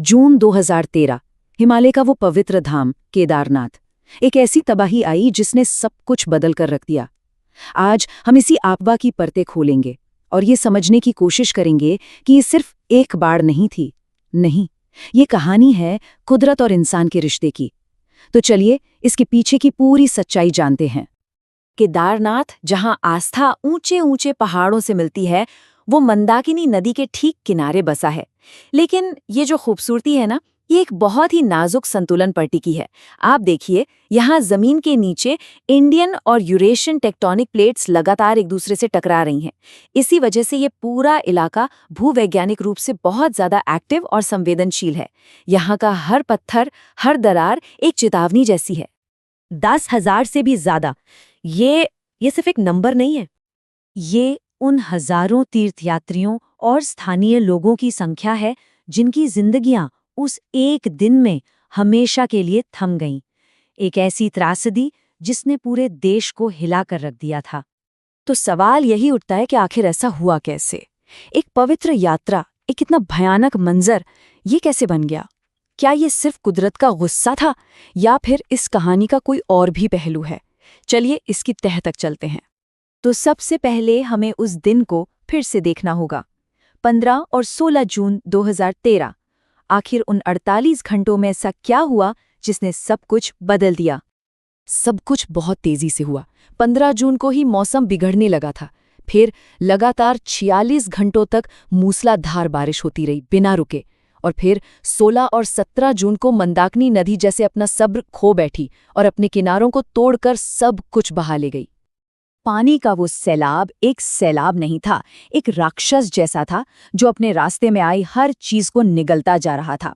जून 2013, हिमालय का वो पवित्र धाम केदारनाथ। एक ऐसी तबाही आई जिसने सब कुछ बदल कर रख दिया। आज हम इसी आपदा की परतें खोलेंगे और ये समझने की कोशिश करेंगे कि ये सिर्फ एक बाढ़ नहीं थी। नहीं, ये कहानी है कुदरत और इंसान के रिश्ते की। तो चलिए इसके पीछे की पूरी सच्चाई जानते हैं। केदारनाथ, जहां आस्था ऊंचे ऊंचे पहाड़ों से मिलती है, वो मंदाकिनी नदी के ठीक किनारे बसा है। लेकिन ये जो खूबसूरती है ना, ये एक बहुत ही नाजुक संतुलन पर टिकी है। आप देखिए, यहाँ जमीन के नीचे इंडियन और यूरेशियन टेक्टोनिक प्लेट्स लगातार एक दूसरे से टकरा रही हैं। इसी वजह से ये पूरा इलाका भूवैज्ञानिक रूप से बहुत ज्यादा एक्टिव और संवेदनशील है। यहाँ का हर पत्थर, हर दरार एक चेतावनी जैसी है। 10,000 से भी ज्यादा, ये सिर्फ एक नंबर नहीं है। ये उन हजारों तीर्थयात्रियों और स्थानीय लोगों की संख्या है जिनकी जिंदगियां उस एक दिन में हमेशा के लिए थम गईं। एक ऐसी त्रासदी जिसने पूरे देश को हिलाकर रख दिया था। तो सवाल यही उठता है कि आखिर ऐसा हुआ कैसे? एक पवित्र यात्रा, एक इतना भयानक मंजर, ये कैसे बन गया? क्या ये सिर्फ कुदरत का गुस्सा था या फिर इस कहानी का कोई और भी पहलू है? चलिए इसकी तह तक चलते हैं। तो सबसे पहले हमें उस दिन को फिर से देखना होगा। 15 और 16 जून 2013। आखिर उन 48 घंटों में ऐसा क्या हुआ जिसने सब कुछ बदल दिया? सब कुछ बहुत तेजी से हुआ। 15 जून को ही मौसम बिगड़ने लगा था। फिर लगातार 46 घंटों तक मूसलाधार बारिश होती रही बिना रुके। और फिर 16 और 17 जून को मंदाकिनी नदी जैसे अपना सब्र खो बैठी और अपने किनारों को तोड़कर सब कुछ बहा ले गई। पानी का वो सैलाब एक सैलाब नहीं था, एक राक्षस जैसा था जो अपने रास्ते में आई हर चीज को निगलता जा रहा था।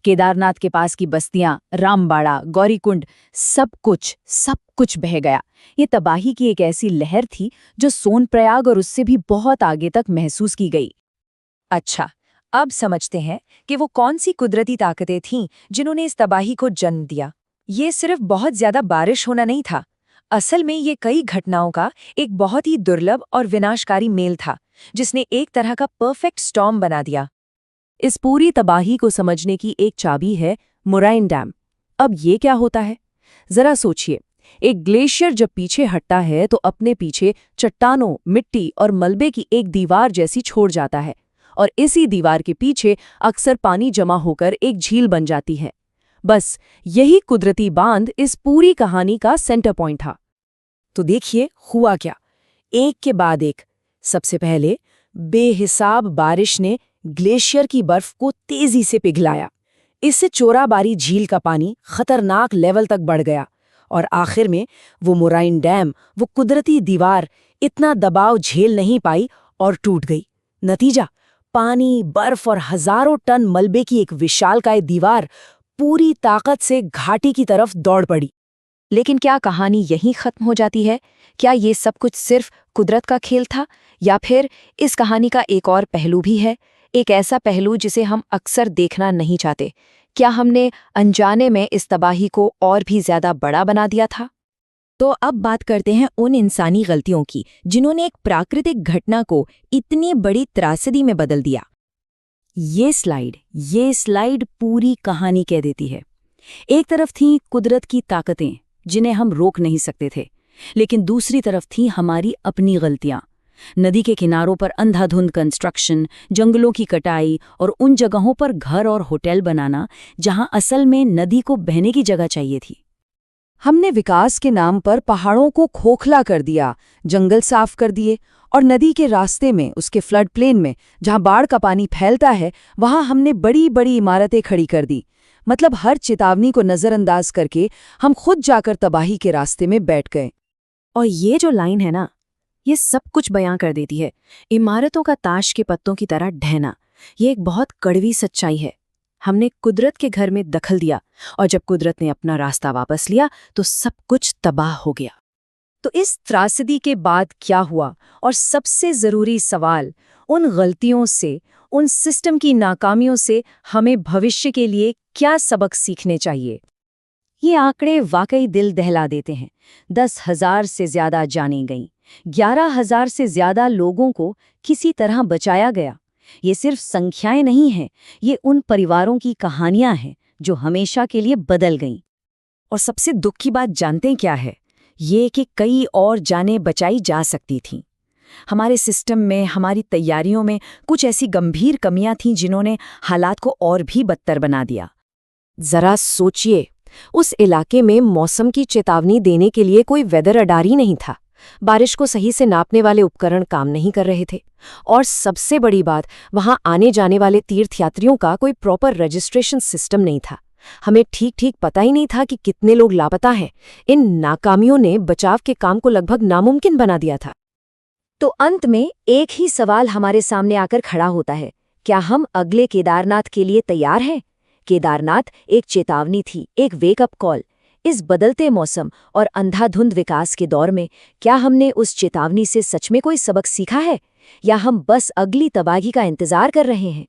केदारनाथ के पास की बस्तियां, रामबाड़ा, गौरीकुंड, सब कुछ बह गया। ये तबाही की एक ऐसी लहर थी जो सोनप्रयाग और उससे भी बहुत आगे तक महसूस की गई। अच्छा, अब समझते हैं कि वो कौन सी कुदरती ताकतें थीं जिन्होंने इस तबाही को जन्म दिया। ये सिर्फ बहुत ज्यादा बारिश होना नहीं था। असल में ये कई घटनाओं का एक बहुत ही दुर्लभ और विनाशकारी मेल था, जिसने एक तरह का परफेक्ट स्टॉर्म बना दिया। इस पूरी तबाही को समझने की एक चाबी है मोराइन डैम। अब ये क्या होता है? जरा सोचिए, एक ग्लेशियर जब पीछे हटता है तो अपने पीछे चट्टानों, मिट्टी और मलबे की एक दीवार जैसी छोड़ जाता है, और इसी दीवार के पीछे अक्सर पानी जमा होकर एक झील बन जाती है। बस यही कुदरती बांध इस पूरी कहानी का सेंटर पॉइंट था। तो देखिए हुआ क्या, एक के बाद एक। सबसे पहले बेहिसाब बारिश ने ग्लेशियर की बर्फ को तेजी से पिघलाया। इससे चोराबारी झील का पानी खतरनाक लेवल तक बढ़ गया, और आखिर में वो मोराइन डैम, वो कुदरती दीवार, इतना दबाव झेल नहीं पाई और टूट गई। नतीजा, पानी, बर्फ और हजारों टन मलबे की एक विशालकाय दीवार पूरी ताकत से घाटी की तरफ दौड़ पड़ी। लेकिन क्या कहानी यहीं खत्म हो जाती है? क्या ये सब कुछ सिर्फ कुदरत का खेल था, या फिर इस कहानी का एक और पहलू भी है? एक ऐसा पहलू जिसे हम अक्सर देखना नहीं चाहते। क्या हमने अनजाने में इस तबाही को और भी ज्यादा बड़ा बना दिया था? तो अब बात करते हैं उन इंसानी गलतियों की जिन्होंने एक प्राकृतिक घटना को इतनी बड़ी त्रासदी में बदल दिया। ये स्लाइड पूरी कहानी कह देती है। एक तरफ थी कुदरत की ताकतें जिन्हें हम रोक नहीं सकते थे, लेकिन दूसरी तरफ थी हमारी अपनी गलतियां। नदी के किनारों पर अंधाधुंध कंस्ट्रक्शन, जंगलों की कटाई और उन जगहों पर घर और होटल बनाना जहां असल में नदी को बहने की जगह चाहिए थी। हमने विकास के नाम पर पहाड़ों को खोखला कर दिया, जंगल साफ कर दिए, और नदी के रास्ते में, उसके फ्लड प्लेन में जहां बाढ़ का पानी फैलता है, वहां हमने बड़ी बड़ी इमारतें खड़ी कर दी। मतलब हर चेतावनी को नजरअंदाज करके हम खुद जाकर तबाही के रास्ते में बैठ गए। और ये जो लाइन है ना, ये सब कुछ बयां कर देती है। इमारतों का ताश के पत्तों की तरह ढहना, ये एक बहुत कड़वी सच्चाई है। हमने कुदरत के घर में दखल दिया, और जब कुदरत ने अपना रास्ता वापस लिया तो सब कुछ तबाह हो गया। तो इस त्रासदी के बाद क्या हुआ? और सबसे जरूरी सवाल, उन गलतियों से, उन सिस्टम की नाकामियों से हमें भविष्य के लिए क्या सबक सीखने चाहिए? ये आंकड़े वाकई दिल दहला देते हैं। 10,000 से ज्यादा जानें गईं, 11,000 से ज्यादा लोगों को किसी तरह बचाया गया। ये सिर्फ संख्याएं नहीं हैं, ये उन परिवारों की कहानियां हैं जो हमेशा के लिए बदल गईं। और सबसे दुख की बात जानते हैं क्या है? ये कि कई और जानें बचाई जा सकती थीं। हमारे सिस्टम में, हमारी तैयारियों में कुछ ऐसी गंभीर कमियां थीं जिन्होंने हालात को और भी बदतर बना दिया। जरा सोचिए, उस इलाके में मौसम की चेतावनी देने के लिए कोई वेदर रडार ही नहीं था। बारिश को सही से नापने वाले उपकरण काम नहीं कर रहे थे। और सबसे बड़ी बात, वहां आने जाने वाले तीर्थयात्रियों का कोई प्रॉपर रजिस्ट्रेशन सिस्टम नहीं था। हमें ठीक ठीक पता ही नहीं था कि कितने लोग लापता हैं। इन नाकामियों ने बचाव के काम को लगभग नामुमकिन बना दिया था। तो अंत में एक ही सवाल हमारे सामने आकर खड़ा होता है, क्या हम अगले केदारनाथ के लिए तैयार हैं? केदारनाथ एक चेतावनी थी, एक वेकअप कॉल। इस बदलते मौसम और अंधाधुंध विकास के दौर में क्या हमने उस चेतावनी से सच में कोई सबक सीखा है, या हम बस अगली तबाही का इंतजार कर रहे हैं?